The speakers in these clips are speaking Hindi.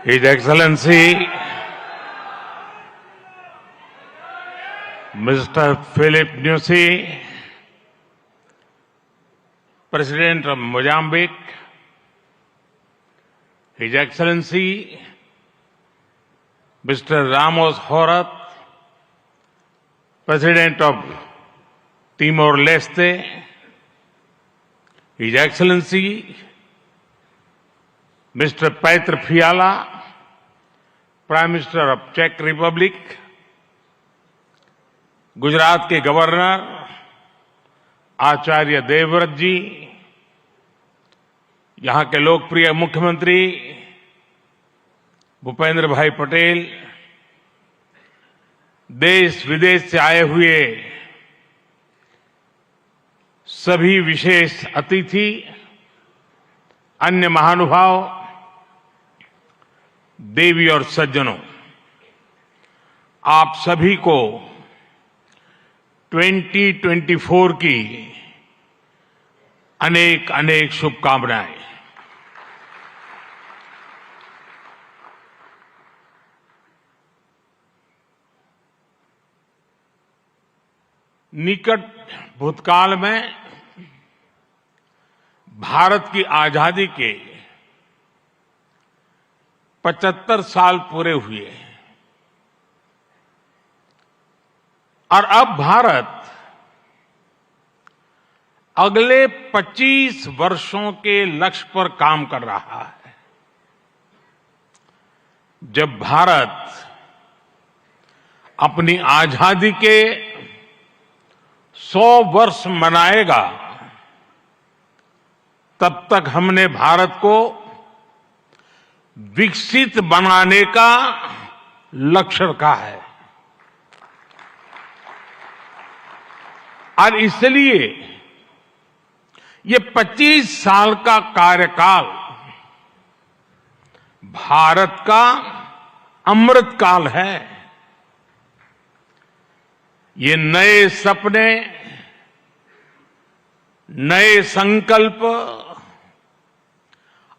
His Excellency Mr. Philip Nyusi, President of Mozambique, His Excellency Mr. Ramos Horat, President of Timor-Leste, His Excellency Mr. Petr Fiala, Prime Minister of Czech Republic, Gujarat के गवर्नर आचार्य देवव्रत जी, यहां के लोकप्रिय मुख्यमंत्री भूपेंद्र भाई पटेल, देश विदेश से आए हुए सभी विशेष अतिथि, अन्य महानुभाव, देवी और सज्जनों, आप सभी को 2024 की अनेक अनेक शुभकामनाएं। निकट भूतकाल में भारत की आजादी के 75 साल पूरे हुए और अब भारत अगले 25 वर्षों के लक्ष्य पर काम कर रहा है। जब भारत अपनी आजादी के 100 वर्ष मनाएगा, तब तक हमने भारत को विकसित बनाने का लक्ष्य रखा है और इसलिए ये 25 साल का कार्यकाल भारत का अमृत काल है। ये नए सपने, नए संकल्प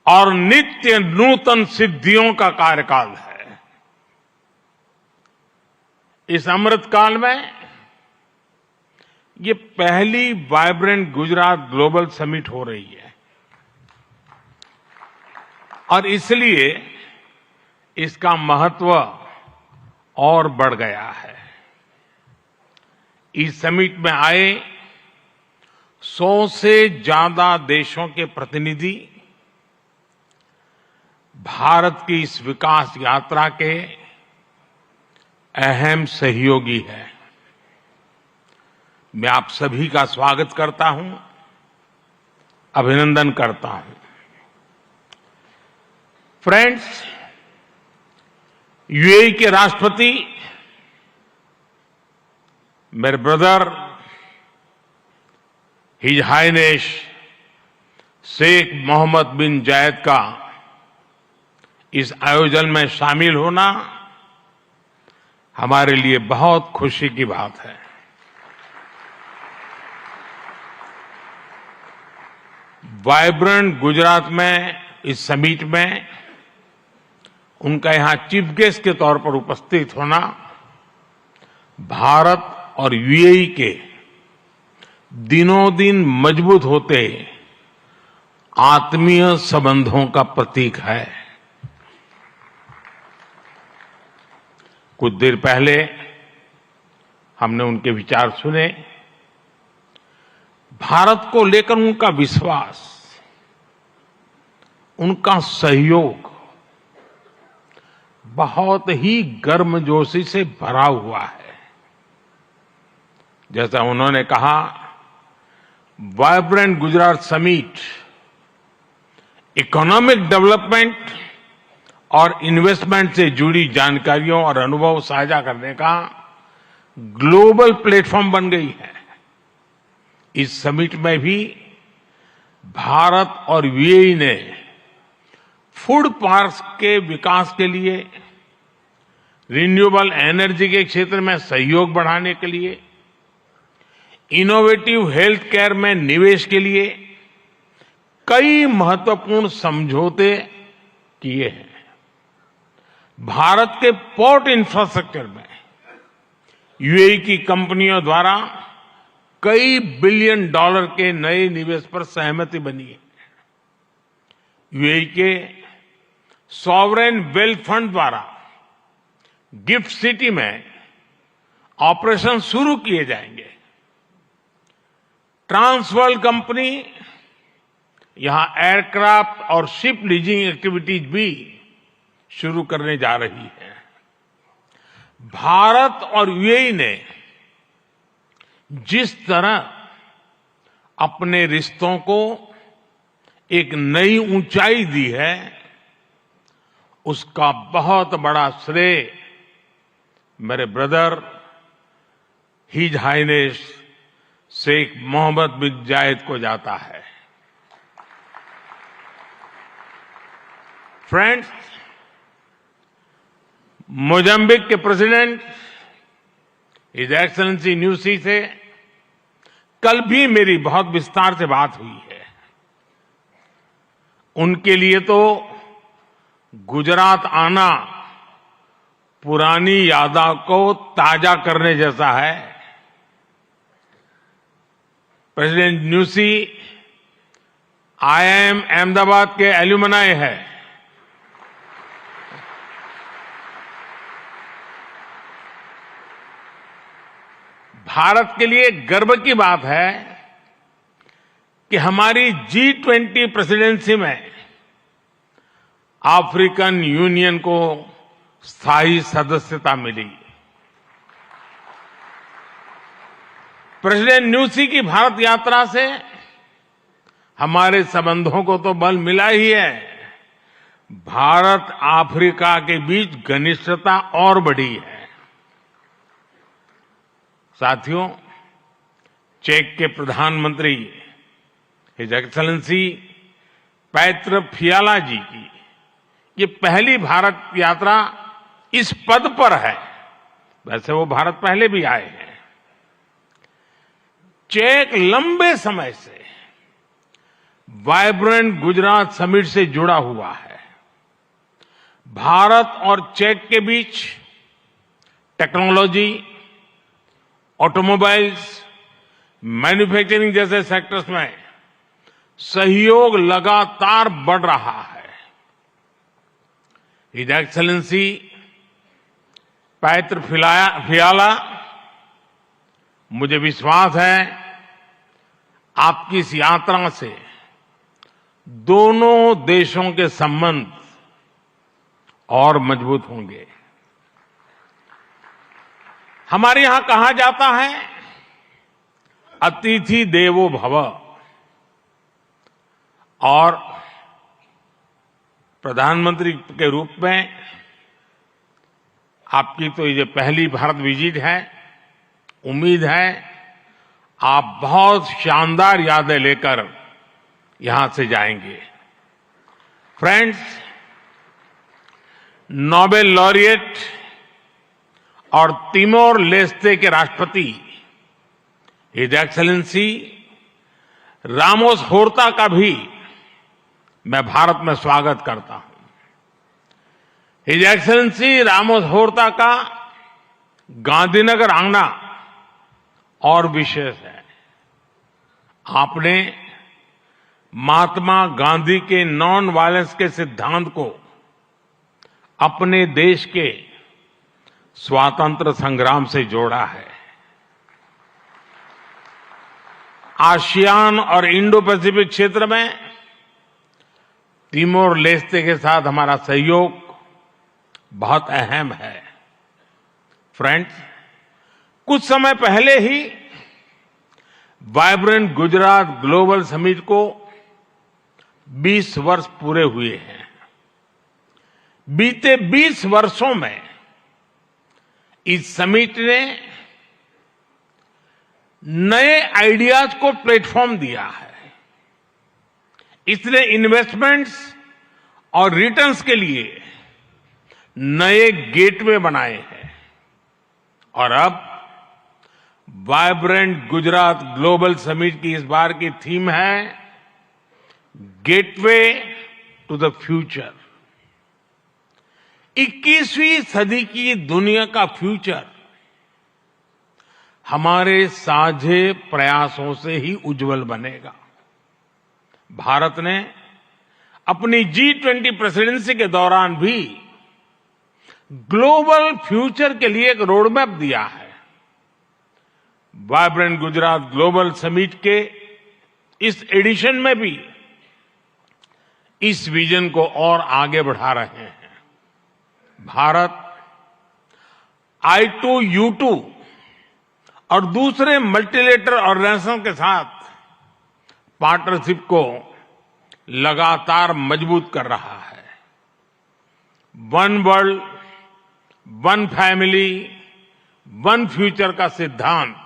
और नित्य नूतन सिद्धियों का कार्यकाल है। इस अमृत काल में ये पहली वाइब्रेंट गुजरात ग्लोबल समिट हो रही है और इसलिए इसका महत्व और बढ़ गया है। इस समिट में आए 100 से ज्यादा देशों के प्रतिनिधि भारत की इस विकास यात्रा के अहम सहयोगी हैं। मैं आप सभी का स्वागत करता हूं, अभिनंदन करता हूं। फ्रेंड्स, यूएई के राष्ट्रपति मेरे brother his highness Sheikh Mohammed bin Zayed का इस आयोजन में शामिल होना हमारे लिए बहुत खुशी की बात है। वाइब्रेंट गुजरात में इस समिट में उनका यहां चीफ गेस्ट के तौर पर उपस्थित होना भारत और यूएई के दिनों दिन मजबूत होते आत्मीय संबंधों का प्रतीक है। कुछ देर पहले हमने उनके विचार सुने। भारत को लेकर उनका विश्वास, उनका सहयोग बहुत ही गर्मजोशी से भरा हुआ है। जैसा उन्होंने कहा, vibrant Gujarat summit economic development और इन्वेस्टमेंट से जुड़ी जानकारियों और अनुभव साझा करने का ग्लोबल प्लेटफॉर्म बन गई है। इस समिट में भी भारत और यूएई ने फूड पार्क्स के विकास के लिए, रिन्यूएबल एनर्जी के क्षेत्र में सहयोग बढ़ाने के लिए इनोवेटिव हेल्थ केयर में निवेश के लिए कई महत्वपूर्ण समझौते किए हैं। भारत के पोर्ट इंफ्रास्ट्रक्चर में यूएई की कंपनियों द्वारा कई बिलियन डॉलर के नए निवेश पर सहमति बनी है। यूएई के सॉवरेन वेल्थ फंड द्वारा गिफ्ट सिटी में ऑपरेशन शुरू किए जाएंगे। ट्रांसवर्ल्ड कंपनी यहां एयरक्राफ्ट और शिप लीजिंग एक्टिविटीज भी शुरू करने जा रही है। भारत और यूएई ने जिस तरह अपने रिश्तों को एक नई ऊंचाई दी है, उसका बहुत बड़ा श्रेय मेरे brother his highness Sheikh Mohammed bin Zayed को जाता है। फ्रेंड्स, मोजाम्बिक के प्रेसिडेंट हिज एक्सेलेंसी न्यूसी से कल भी मेरी बहुत विस्तार से बात हुई है। उनके लिए तो गुजरात आना पुरानी यादों को ताजा करने जैसा है। प्रेसिडेंट न्यूसी आईआईएम अहमदाबाद के एल्यूमनाई है। भारत के लिए गर्व की बात है कि हमारी G20 प्रेसिडेंसी में अफ्रीकन यूनियन को स्थायी सदस्यता मिली। प्रेसिडेंट न्यूसी की भारत यात्रा से हमारे संबंधों को तो बल मिला ही है, भारत अफ्रीका के बीच घनिष्ठता और बढ़ी है। साथियों, चेक के प्रधानमंत्री हिज एक्सेलेंसी पैत्र फियाला जी की ये पहली भारत यात्रा इस पद पर है। वैसे वो भारत पहले भी आए हैं। चेक लंबे समय से वाइब्रेंट गुजरात समिट से जुड़ा हुआ है। भारत और चेक के बीच टेक्नोलॉजी, ऑटोमोबाइल्स, मैन्युफैक्चरिंग जैसे सेक्टर्स में सहयोग लगातार बढ़ रहा है। हिज एक्सेलेंसी पैत्र फियाला, मुझे विश्वास है आपकी इस यात्रा से दोनों देशों के संबंध और मजबूत होंगे। हमारे यहां कहा जाता है अतिथि देवो भव, और प्रधानमंत्री के रूप में आपकी तो ये पहली भारत विजिट है। उम्मीद है आप बहुत शानदार यादें लेकर यहां से जाएंगे। फ्रेंड्स, नोबेल लॉरिएट और तिमोर लेस्ते के राष्ट्रपति हिज एक्सेलेंसी रामोस होर्ता का भी मैं भारत में स्वागत करता हूं। हिज एक्सेलेंसी रामोस होर्ता का गांधीनगर आना और विशेष है। आपने महात्मा गांधी के नॉन वायलेंस के सिद्धांत को अपने देश के स्वातंत्र संग्राम से जोड़ा है। आसियान और इंडो पैसिफिक क्षेत्र में तिमोर लेस्ते के साथ हमारा सहयोग बहुत अहम है। फ्रेंड्स, कुछ समय पहले ही वाइब्रेंट गुजरात ग्लोबल समिट को 20 वर्ष पूरे हुए हैं। बीते 20 वर्षों में इस समिट ने नए आइडियाज को प्लेटफॉर्म दिया है। इसने इन्वेस्टमेंट्स और रिटर्न्स के लिए नए गेटवे बनाए हैं, और अब वाइब्रेंट गुजरात ग्लोबल समिट की इस बार की थीम है गेटवे टू द फ्यूचर। 21वीं सदी की दुनिया का फ्यूचर हमारे साझे प्रयासों से ही उज्जवल बनेगा। भारत ने अपनी G20 प्रेसिडेंसी के दौरान भी ग्लोबल फ्यूचर के लिए एक रोडमैप दिया है। वाइब्रेंट गुजरात ग्लोबल समिट के इस एडिशन में भी इस विजन को और आगे बढ़ा रहे हैं। भारत I2U2 और दूसरे मल्टीलेटरल ऑर्गेनाइजेशन के साथ पार्टनरशिप को लगातार मजबूत कर रहा है। One world, one family, one future का सिद्धांत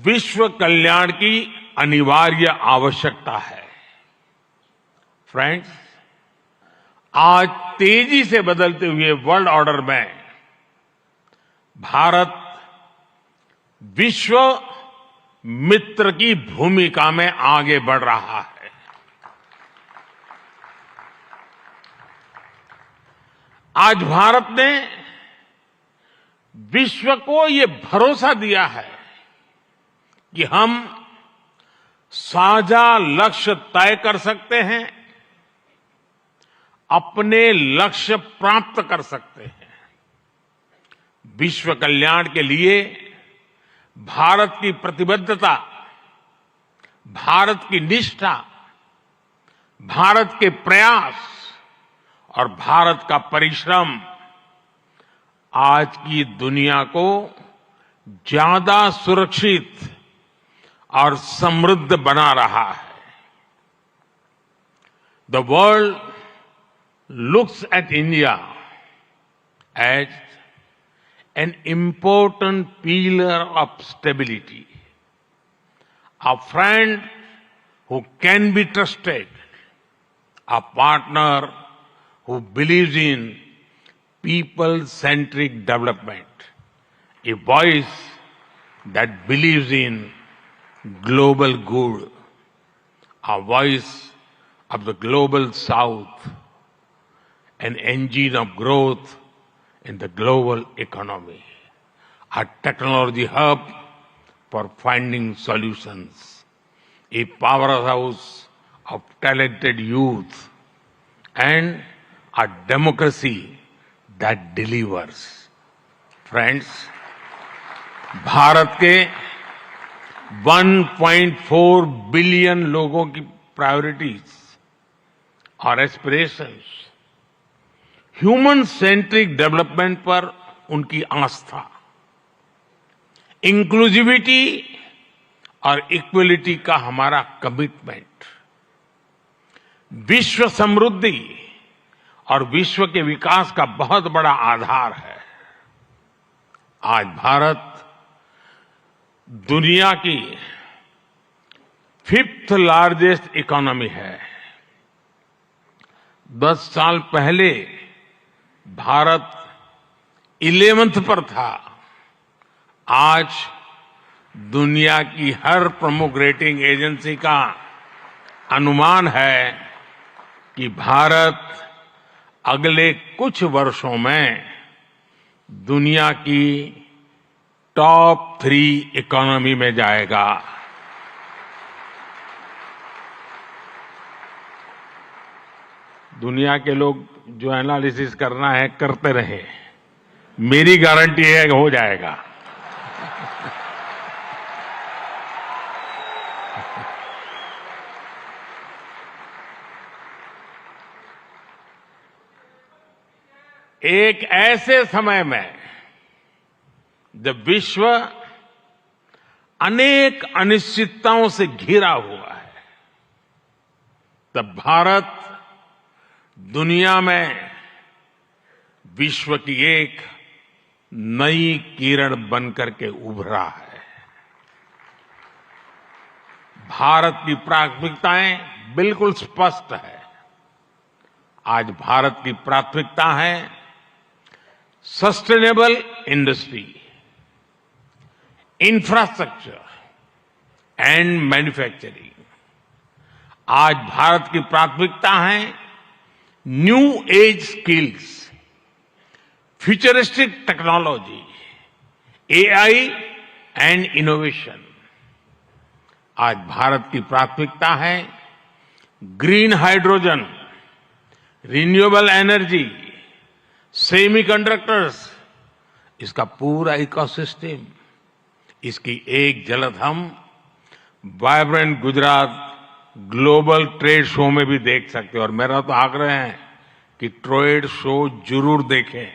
विश्व कल्याण की अनिवार्य आवश्यकता है। फ्रेंड्स, आज तेजी से बदलते हुए वर्ल्ड ऑर्डर में भारत विश्व मित्र की भूमिका में आगे बढ़ रहा है। आज भारत ने विश्व को ये भरोसा दिया है कि हम साझा लक्ष्य तय कर सकते हैं, अपने लक्ष्य प्राप्त कर सकते हैं। विश्व कल्याण के लिए भारत की प्रतिबद्धता, भारत की निष्ठा, भारत के प्रयास और भारत का परिश्रम आज की दुनिया को ज्यादा सुरक्षित और समृद्ध बना रहा है। The world looks at India as an important pillar of stability, a friend who can be trusted, a partner who believes in people-centric development, a voice that believes in global good, a voice of the global south, an engine of growth in the global economy, a technology hub for finding solutions, a powerhouse of talented youth, and a democracy that delivers. Friends, Bharat के 1.4 बिलियन लोगों की प्रायोरिटीज और एस्पिरेशंस, ह्यूमन सेंट्रिक डेवलपमेंट पर उनकी आस्था, इंक्लूसिविटी और इक्वलिटी का हमारा कमिटमेंट, विश्व समृद्धि और विश्व के विकास का बहुत बड़ा आधार है। आज भारत दुनिया की 5th लार्जेस्ट इकोनॉमी है। 10 साल पहले भारत 11th पर था। आज दुनिया की हर प्रमुख रेटिंग एजेंसी का अनुमान है कि भारत अगले कुछ वर्षों में दुनिया की टॉप 3 इकोनॉमी में जाएगा। दुनिया के लोग जो एनालिसिस करना है करते रहे, मेरी गारंटी है कि हो जाएगा। एक ऐसे समय में जब विश्व अनेक अनिश्चितताओं से घिरा हुआ है, तब भारत दुनिया में विश्व की एक नई किरण बनकर के उभरा है। भारत की प्राथमिकताएं बिल्कुल स्पष्ट है। आज भारत की प्राथमिकता है sustainable industry, infrastructure and manufacturing. आज भारत की प्राथमिकता है new age skills, futuristic technology, AI and innovation. आज भारत की प्राथमिकता है green hydrogen, renewable energy, semiconductors, इसका पूरा इकोसिस्टम। इसकी एक झलक हम vibrant Gujarat global trade show में भी देख सकते हैं। और मेरा तो आग्रह है कि ट्रेड शो जरूर देखें।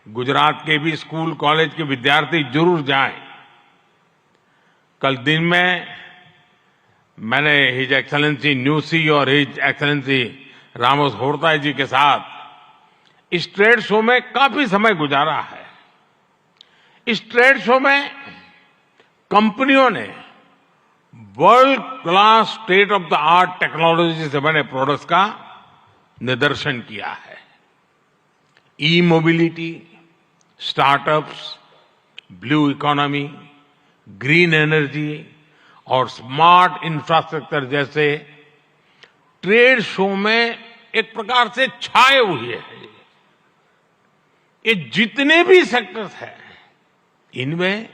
गुजरात के भी स्कूल कॉलेज के विद्यार्थी जरूर जाएं। कल दिन में मैंने हिज एक्सेलेंसी न्यूसी और हिज एक्सेलेंसी रामोस होर्ता जी के साथ इस ट्रेड शो में काफी समय गुजारा है। इस ट्रेड शो में कंपनियों ने world class state of the art technology से बने प्रोडक्ट्स का निदर्शन किया है। E mobility, startups, blue economy, green energy और स्मार्ट इंफ्रास्ट्रक्चर जैसे ट्रेड शो में एक प्रकार से छाए हुए हैं। ये जितने भी सेक्टर्स हैं, इनमें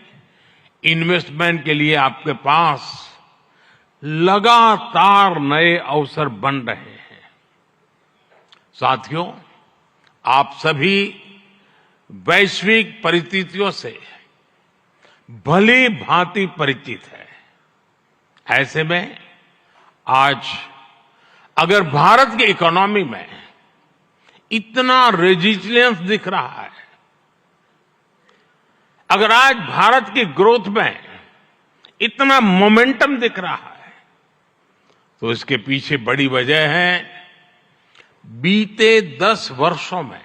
इन्वेस्टमेंट के लिए आपके पास लगातार नए अवसर बन रहे हैं। साथियों, आप सभी वैश्विक परिस्थितियों से भली भांति परिचित है। ऐसे में आज अगर भारत की इकोनॉमी में इतना रेजिलियंस दिख रहा है, अगर आज भारत की ग्रोथ में इतना मोमेंटम दिख रहा है, तो इसके पीछे बड़ी वजह है बीते 10 वर्षों में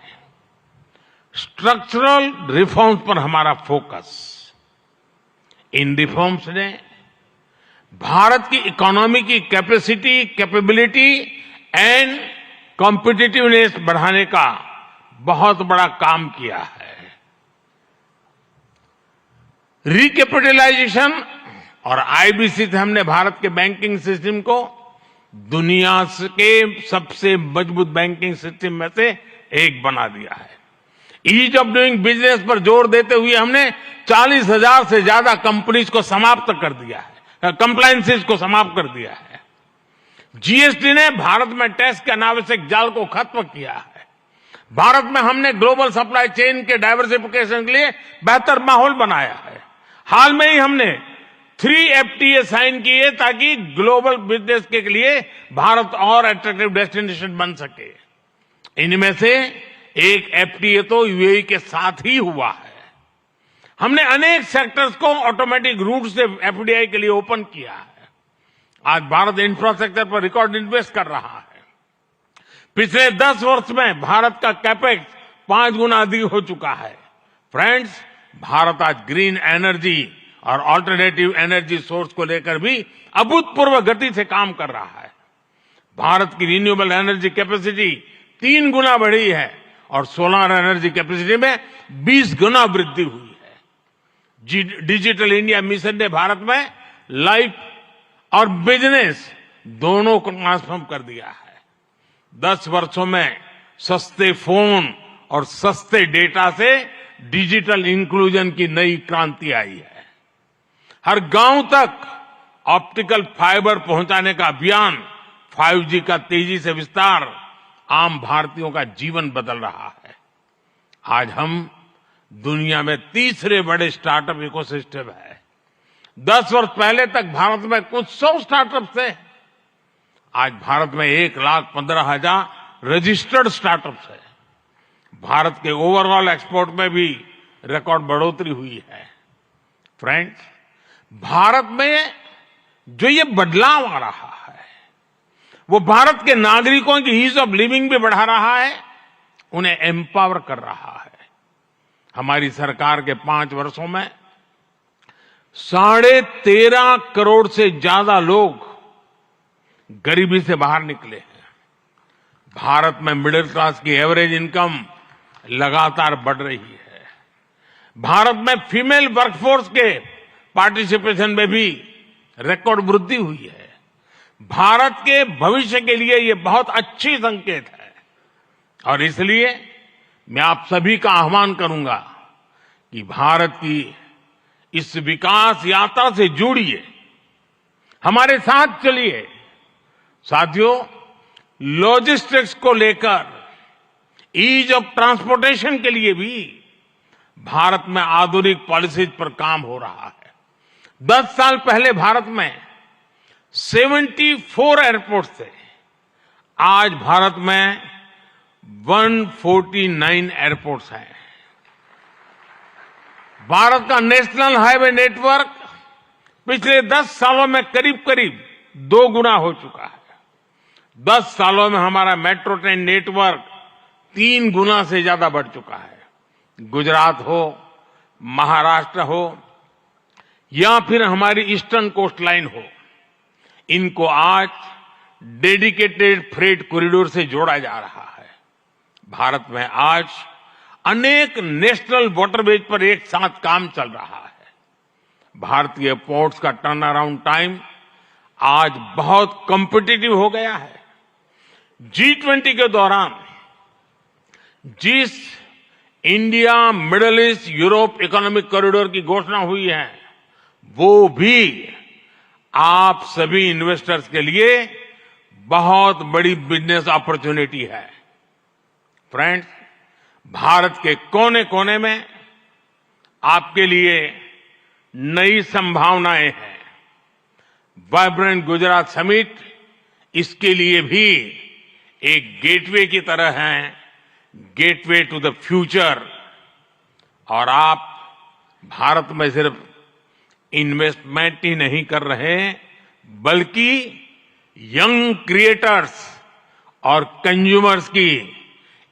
स्ट्रक्चरल रिफॉर्म्स पर हमारा फोकस। इन रिफॉर्म्स ने भारत की इकोनॉमी की कैपेसिटी, कैपेबिलिटी एंड कॉम्पिटिटिवनेस बढ़ाने का बहुत बड़ा काम किया है। रिकैपिटलाइजेशन और आईबीसी से हमने भारत के बैंकिंग सिस्टम को दुनिया के सबसे मजबूत बैंकिंग सिस्टम में से एक बना दिया है। ईज ऑफ डूइंग बिजनेस पर जोर देते हुए हमने 40,000 से ज्यादा कंपनीज को समाप्त कर दिया है, कंप्लायंसेस को समाप्त कर दिया है। जीएसटी ने भारत में टैक्स के अनावश्यक जाल को खत्म किया है। भारत में हमने ग्लोबल सप्लाई चेन के डाइवर्सिफिकेशन के लिए बेहतर माहौल बनाया है। हाल में ही हमने 3 FTA साइन किए ताकि ग्लोबल बिजनेस के लिए भारत और अट्रैक्टिव डेस्टिनेशन बन सके। इनमें से एक FTA तो यूएई के साथ ही हुआ है। हमने अनेक सेक्टर्स को ऑटोमेटिक रूट से FDI के लिए ओपन किया है। आज भारत इंफ्रास्ट्रक्चर पर रिकॉर्ड इन्वेस्ट कर रहा है। पिछले 10 वर्ष में भारत का कैपेक्स 5 गुना अधिक हो चुका है। फ्रेंड्स, भारत आज ग्रीन एनर्जी और अल्टरनेटिव एनर्जी सोर्स को लेकर भी अभूतपूर्व गति से काम कर रहा है। भारत की रिन्यूएबल एनर्जी कैपेसिटी 3 गुना बढ़ी है और सोलर एनर्जी कैपेसिटी में 20 गुना वृद्धि हुई है। डिजिटल इंडिया मिशन ने भारत में लाइफ और बिजनेस दोनों को ट्रांसफॉर्म कर दिया है। 10 वर्षों में सस्ते फोन और सस्ते डेटा से डिजिटल इंक्लूजन की नई क्रांति आई है। हर गांव तक ऑप्टिकल फाइबर पहुंचाने का अभियान, 5G का तेजी से विस्तार आम भारतीयों का जीवन बदल रहा है। आज हम दुनिया में तीसरे बड़े स्टार्टअप इकोसिस्टम है। 10 वर्ष पहले तक भारत में कुछ 100 स्टार्टअप थे। आज भारत में 1,15,000 रजिस्टर्ड स्टार्टअप्स है। भारत के ओवरऑल एक्सपोर्ट में भी रिकॉर्ड बढ़ोतरी हुई है। फ्रेंड्स, भारत में जो ये बदलाव आ रहा है, वो भारत के नागरिकों की ईज ऑफ लिविंग भी बढ़ा रहा है, उन्हें एम्पावर कर रहा है। हमारी सरकार के 5 वर्षों में 13.5 करोड़ से ज्यादा लोग गरीबी से बाहर निकले हैं। भारत में मिडिल क्लास की एवरेज इनकम लगातार बढ़ रही है। भारत में फीमेल वर्कफोर्स के पार्टिसिपेशन में भी रिकॉर्ड वृद्धि हुई है। भारत के भविष्य के लिए ये बहुत अच्छी संकेत है और इसलिए मैं आप सभी का आह्वान करूंगा कि भारत की इस विकास यात्रा से जुड़िए, हमारे साथ चलिए। साथियों, लॉजिस्टिक्स को लेकर ईज ऑफ ट्रांसपोर्टेशन के लिए भी भारत में आधुनिक पॉलिसीज पर काम हो रहा है। 10 साल पहले भारत में 74 एयरपोर्ट थे, आज भारत में 149 एयरपोर्ट्स हैं। भारत का नेशनल हाईवे नेटवर्क पिछले 10 सालों में करीब करीब 2 गुना हो चुका है। 10 सालों में हमारा मेट्रो ट्रेन नेटवर्क 3 गुना से ज्यादा बढ़ चुका है। गुजरात हो, महाराष्ट्र हो या फिर हमारी ईस्टर्न कोस्ट लाइन हो, इनको आज डेडिकेटेड फ्रेट कॉरिडोर से जोड़ा जा रहा है। भारत में आज अनेक नेशनल वाटरवेज पर एक साथ काम चल रहा है। भारतीय पोर्ट्स का टर्न अराउंड टाइम आज बहुत कॉम्पिटिटिव हो गया है। G20 के दौरान जिस India middle east Europe economic corridor की घोषणा हुई है, वो भी आप सभी इन्वेस्टर्स के लिए बहुत बड़ी बिजनेस अपॉर्चुनिटी है। फ्रेंड्स, भारत के कोने कोने में आपके लिए नई संभावनाएं हैं। वाइब्रेंट गुजरात समिट इसके लिए भी एक गेटवे की तरह है, गेटवे टू द फ्यूचर। और आप भारत में सिर्फ इन्वेस्टमेंट ही नहीं कर रहे, बल्कि यंग क्रिएटर्स और कंज्यूमर्स की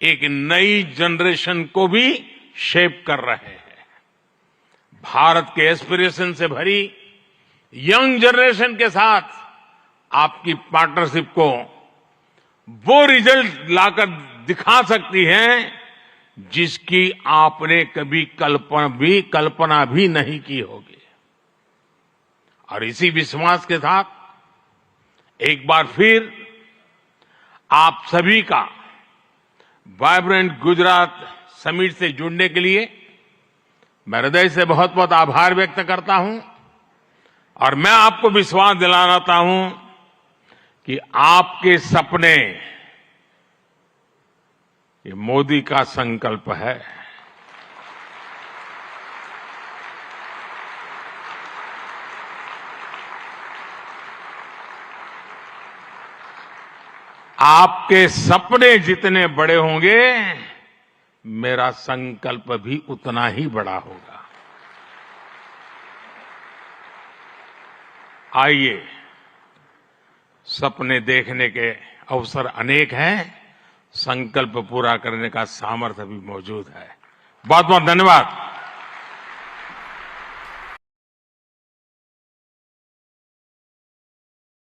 एक नई जनरेशन को भी शेप कर रहे हैं। भारत के एस्पिरेशन से भरी यंग जनरेशन के साथ आपकी पार्टनरशिप को वो रिजल्ट लाकर दिखा सकती है जिसकी आपने कभी कल्पना भी नहीं की होगी। और इसी विश्वास के साथ एक बार फिर आप सभी का वाइब्रेंट गुजरात समिट से जुड़ने के लिए मैं हृदय से बहुत बहुत आभार व्यक्त करता हूं और मैं आपको विश्वास दिलाता हूं कि आपके सपने ये मोदी का संकल्प है। आपके सपने जितने बड़े होंगे, मेरा संकल्प भी उतना ही बड़ा होगा। आइए, सपने देखने के अवसर अनेक हैं, संकल्प पूरा करने का सामर्थ्य भी मौजूद है। बहुत बहुत धन्यवाद।